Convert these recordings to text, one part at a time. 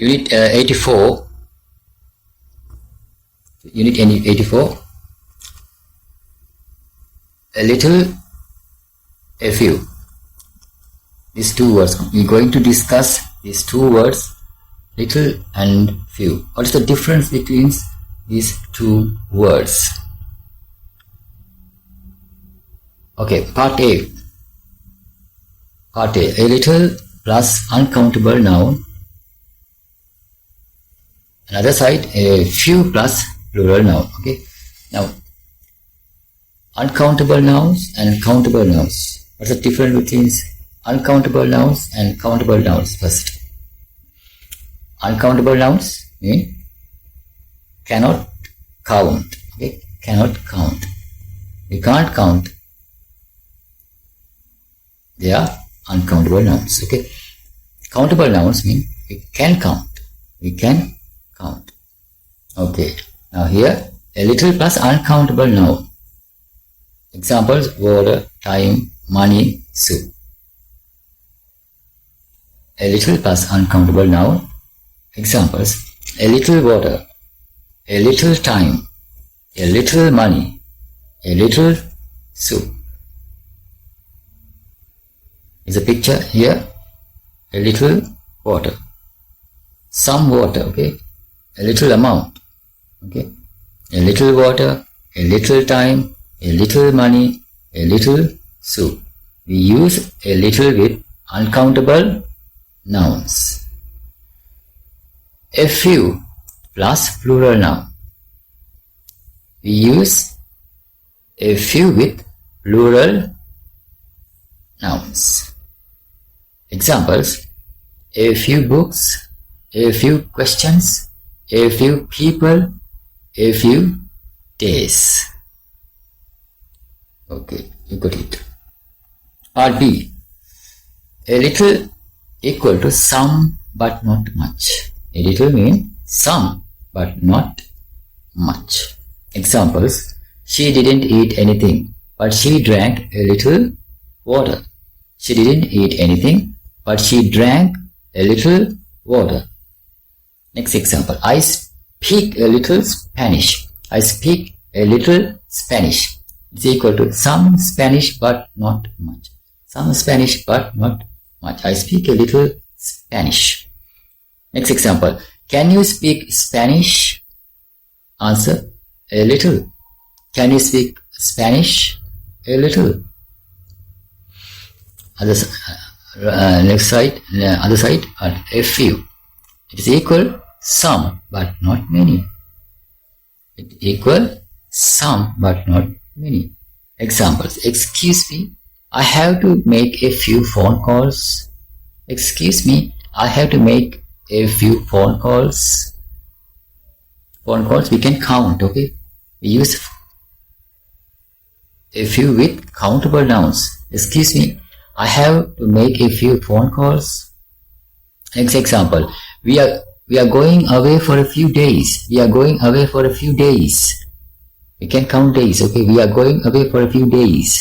Unit 84. Unit 84. A little, a few. These two words. We're going to discuss these two words, little and few. What is the difference between these two words? Okay, part A. Part A. A little plus uncountable noun. Another side, a few plus plural noun. Okay. Now, uncountable nouns and countable nouns. What's the difference between uncountable nouns and countable nouns? First, uncountable nouns mean cannot count. Okay, cannot count. We can't count. They are uncountable nouns. Okay, countable nouns mean we can count. We can count. Okay, now here a little plus uncountable noun. Examples: water, time, money, soup. A little plus uncountable noun. Examples: a little water, a little time, a little money, a little soup. Is a picture here. A little water, some water. Okay, a little amount. Okay, a little water, a little time, a little money, a little soup. We use a little with uncountable nouns. A few plus plural noun. We use a few with plural nouns. Examples: a few books, a few questions, a few people, a few days. Okay, you got it. Part B. A little equal to some but not much. A little means some but not much. Examples: she didn't eat anything, but she drank a little water. She didn't eat anything, but she drank a little water. Next example: I speak a little Spanish. I speak a little Spanish. It's equal to some Spanish but not much. Some Spanish but not much. I speak a little Spanish. Next example: can you speak Spanish? Answer: a little. Can you speak Spanish? A little. Next side, other side, a few. It is equal some but not many. It equal some but not many. Examples: excuse me, I have to make a few phone calls. Excuse me, I have to make a few phone calls. Phone calls we can count. Okay, we use a few with countable nouns. Excuse me, I have to make a few phone calls. Next example: we are going away for a few days. We are going away for a few days. We can count days. Okay, we are going away for a few days.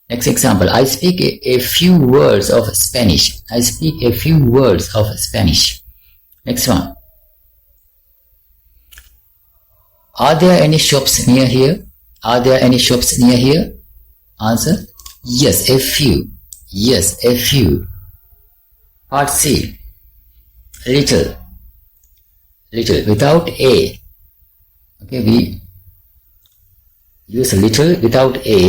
Next example: I speak a few words of Spanish. I speak a few words of Spanish. Next one: are there any shops near here? Are there any shops near here? Answer: yes, a few. Yes, a few. Part C. Little. Little without a. Okay, we use little without a.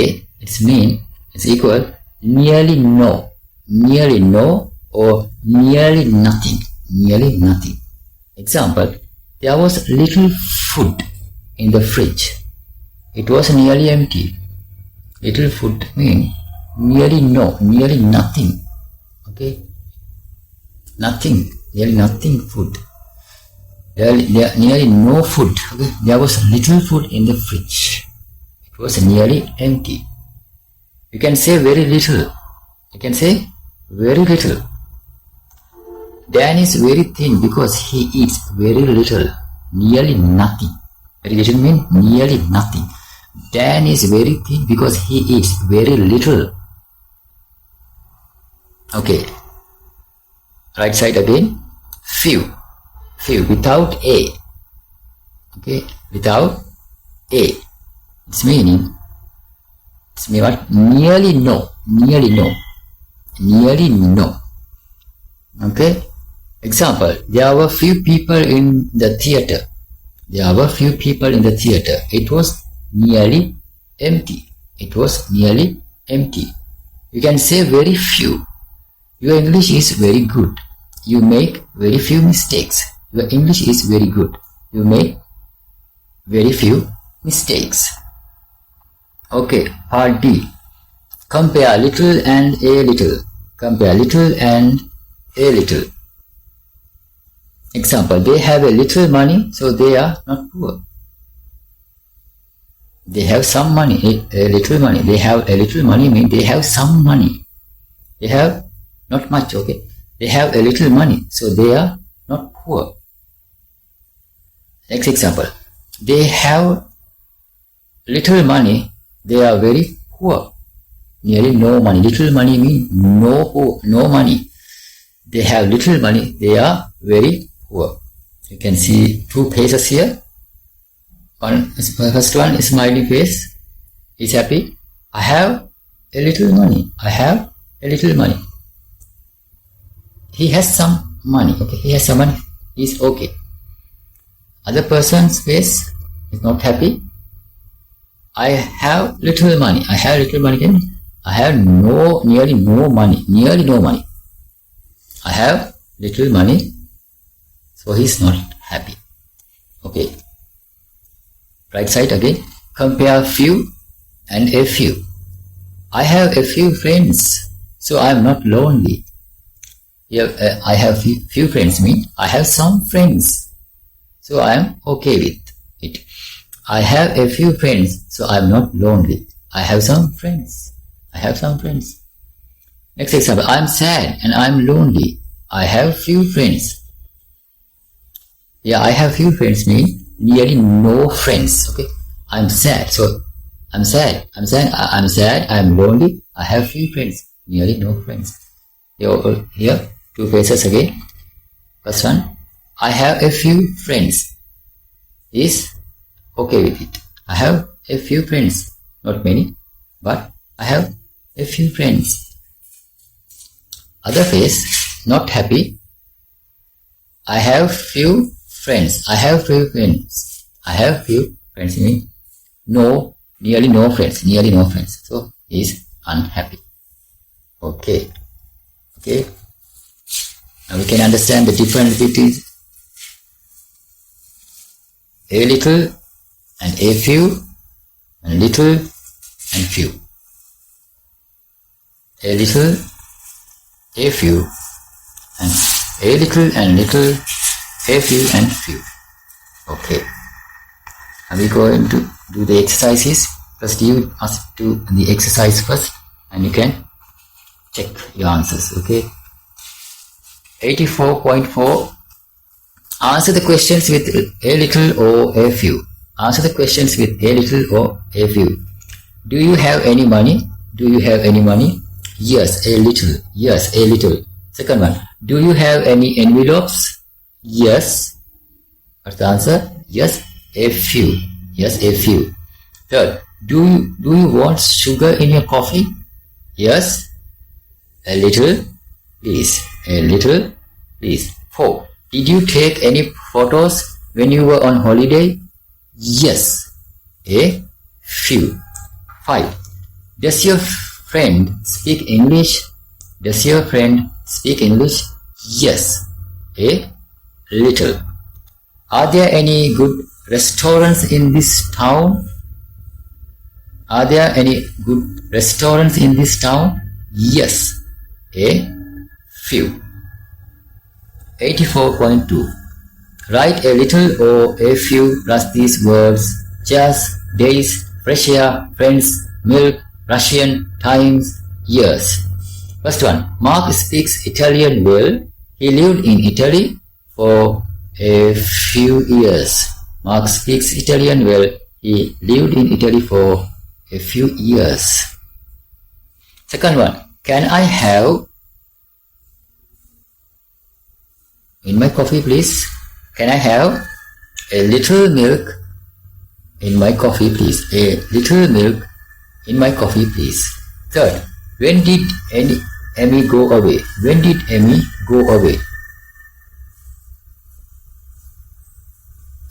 It's equal nearly no. Nearly no or nearly nothing. Nearly nothing. Example: there was little food in the fridge. It was nearly empty. Little food means nearly no, nearly nothing. Okay, nothing, nearly nothing food. Nearly no food. Okay, there was little food in the fridge. It was nearly empty. You can say very little. You can say very little. Dan is very thin because he eats very little. Nearly nothing. Very little means nearly nothing. Dan is very thin because he eats very little. Okay. Right side again. Few. few, without a. Okay, without a. It's meaning what? Nearly no. Nearly no. Nearly no. Okay. Example, there were few people in the theater. There were few people in the theater. It was nearly empty. It was nearly empty. You can say very few. Your English is very good. You make very few mistakes. Your English is very good. You make very few mistakes. Okay, part D. Compare little and a little. Compare little and a little. Example, they have a little money, so they are not poor. They have some money, a little money. They have a little money means they have some money. They have not much, okay. They have a little money, so they are not poor. Next example, they have little money, they are very poor. Nearly no money. Little money means no money. They have little money, they are very poor. You can see two faces here. First one is smiling face. He's happy. I have a little money. I have a little money. He has some money. Okay, he has some money. He's okay. Other person's face is not happy. I have little money. I have little money. I have nearly no money. Nearly no money. I have little money. So he's not happy. Okay. Right side again. Compare few and a few. I have a few friends, so I am not lonely. Here, I have few friends mean I have some friends, so I am okay with it. I have a few friends, so I am not lonely. I have some friends. I have some friends. Next example. I am sad and I am lonely. I have few friends. Yeah, I have few friends mean nearly no friends. Okay, I'm sad, so I'm sad. I'm sad. I'm lonely. I have few friends. Nearly no friends. Here, two faces again. First one, I have a few friends. Is okay with it. I have a few friends, not many, but I have a few friends. Other face, not happy. I have few friends. I have few friends. I have few friends mean nearly no friends. Nearly no friends. So he is unhappy. Okay. Okay. Now we can understand the difference between a little and a few, and little and few. A little, a few, and a little and little, a few and few. Okay. Now we go into do the exercises. First you must do the exercise first and you can check your answers. Okay. 84.4. Answer the questions with a little or a few. Answer the questions with a little or a few. Do you have any money? Do you have any money? Yes, a little. Yes, a little. Second one. Do you have any envelopes? Yes. What's the answer? Yes, a few. Yes, a few. Third. Do you want sugar in your coffee? Yes. A little, please. A little, please. 4. Did you take any photos when you were on holiday? Yes. A few. 5. Does your friend speak English? Does your friend speak English? Yes. A little. Are there any good restaurants in this town? Are there any good restaurants in this town? Yes. A few. 84.2. Write a little or a few plus these words: chairs, days, fresh air, friends, milk, Russian, times, years. First one. Mark speaks Italian well. He lived in Italy for a few years. Mark speaks Italian well. He lived in Italy for a few years. Second one. Can I have in my coffee, please? Can I have a little milk in my coffee, please? A little milk in my coffee, please. Third, when did Amy go away? When did Amy go away?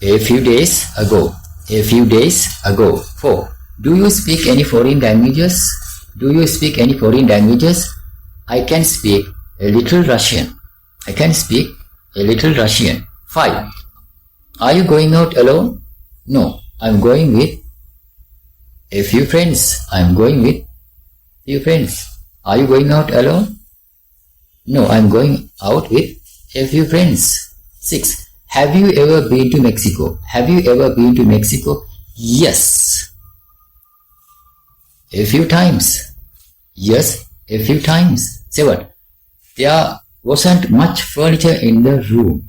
A few days ago. A few days ago. 4. Do you speak any foreign languages? Do you speak any foreign languages? I can speak a little Russian. I can speak a little Russian. 5. Are you going out alone? No, I'm going with a few friends. I'm going with few friends. Are you going out alone? No, I'm going out with a few friends. 6. Have you ever been to Mexico? Have you ever been to Mexico? Yes. A few times. Yes, a few times. 7. There wasn't much furniture in the room.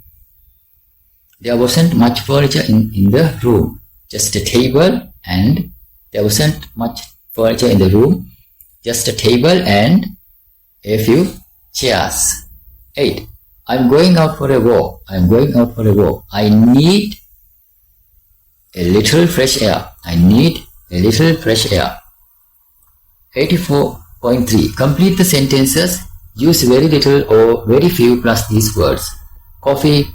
There wasn't much furniture in the room. Just a table, and there wasn't much furniture in the room. Just a table and a few chairs. 8. I'm going out for a walk. I'm going out for a walk. I need a little fresh air. I need a little fresh air. 84.3. Complete the sentences. Use very little or very few plus these words. Coffee,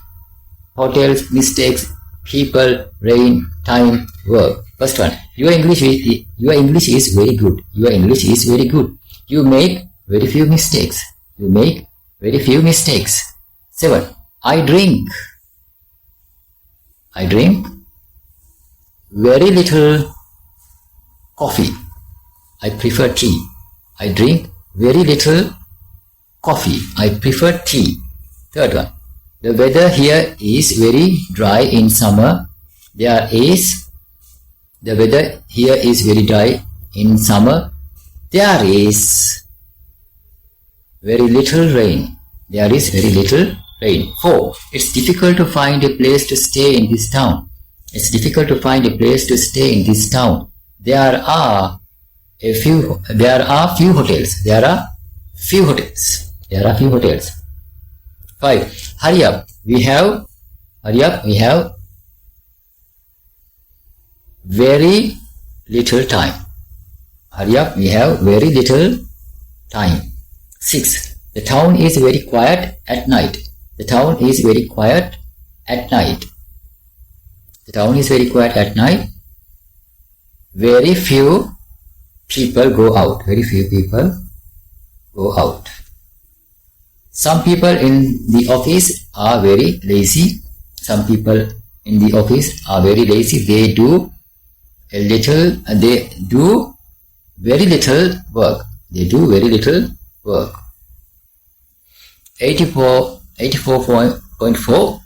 hotels, mistakes, people, rain, time, work. First one. Your English is very good. Your English is very good. You make very few mistakes. You make very few mistakes. 7. I drink very little coffee. I prefer tea. I drink very little coffee. I prefer tea. Third one. The weather here is very dry in summer. The weather here is very dry in summer. There is very little rain. There is very little rain. 4. It's difficult to find a place to stay in this town. It's difficult to find a place to stay in this town. There are few hotels. There are few hotels. 5. Hurry up. We have very little time. Hurry up. We have very little time. 6. The town is very quiet at night. The town is very quiet at night. The town is very quiet at night. Very few people go out. Very few people go out. Some people in the office are very lazy. Some people in the office are very lazy. They do very little work. They do very little work. 84.4.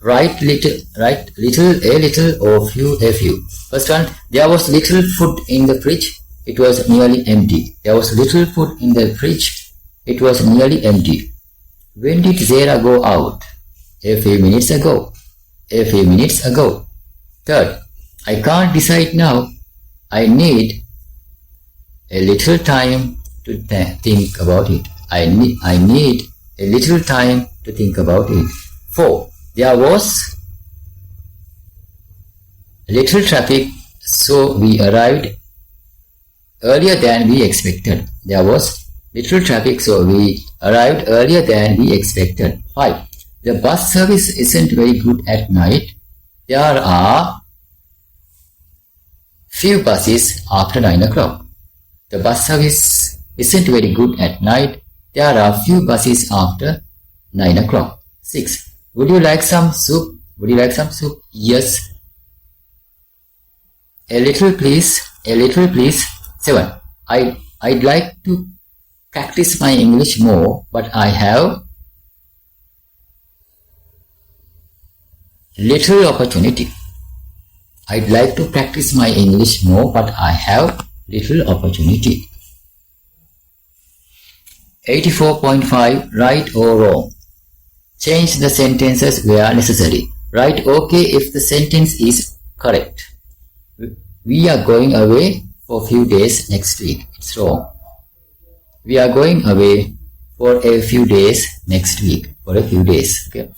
Write little, a little, or few, a few. First one. There was little food in the fridge. It was nearly empty. There was little food in the fridge. It was nearly empty. When did Zara go out? A few minutes ago. A few minutes ago. Third. I can't decide now. I need a little time to think about it. I need a little time to think about it. 4. There was little traffic, so we arrived earlier than we expected. There was little traffic, so we arrived earlier than we expected. 5. The bus service isn't very good at night. There are few buses after 9 o'clock. The bus service isn't very good at night. There are few buses after 9 o'clock. 6. Would you like some soup? Would you like some soup? Yes. A little please. A little please. 7. I'd like to practice my English more, but I have little opportunity. I'd like to practice my English more, but I have little opportunity. 84.5. Right or wrong. Change the sentences where necessary. Write OK if the sentence is correct. We are going away for a few days next week. It's wrong. We are going away for a few days next week. For a few days. Okay.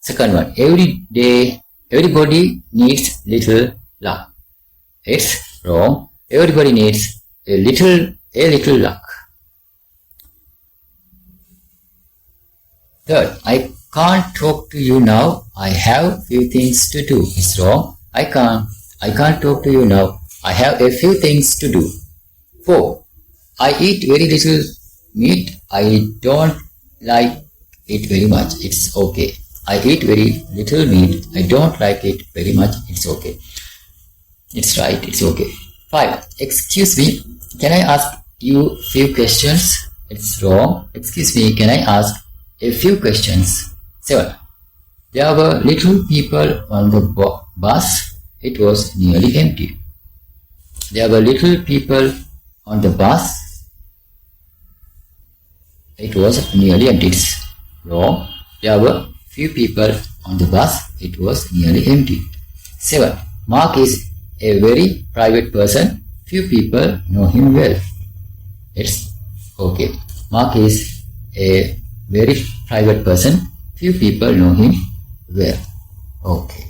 Second one, every day, everybody needs little luck. It's wrong. Everybody needs a little luck. Third, I can't talk to you now. I have few things to do. It's wrong. I can't talk to you now. I have a few things to do. 4. I eat very little meat. I don't like it very much. It's okay. I eat very little meat. I don't like it very much. It's okay. It's right. It's okay. 5. Excuse me. Can I ask you a few questions? It's wrong. Excuse me. Can I ask a few questions? 7. There were little people on the bus. It was nearly empty. There were little people on the bus. It was nearly empty. It's wrong. There were few people on the bus. It was nearly empty. 7. Mark is a very private person. Few people know him well. It's okay. Mark is a very private person. Few people know him well. Okay.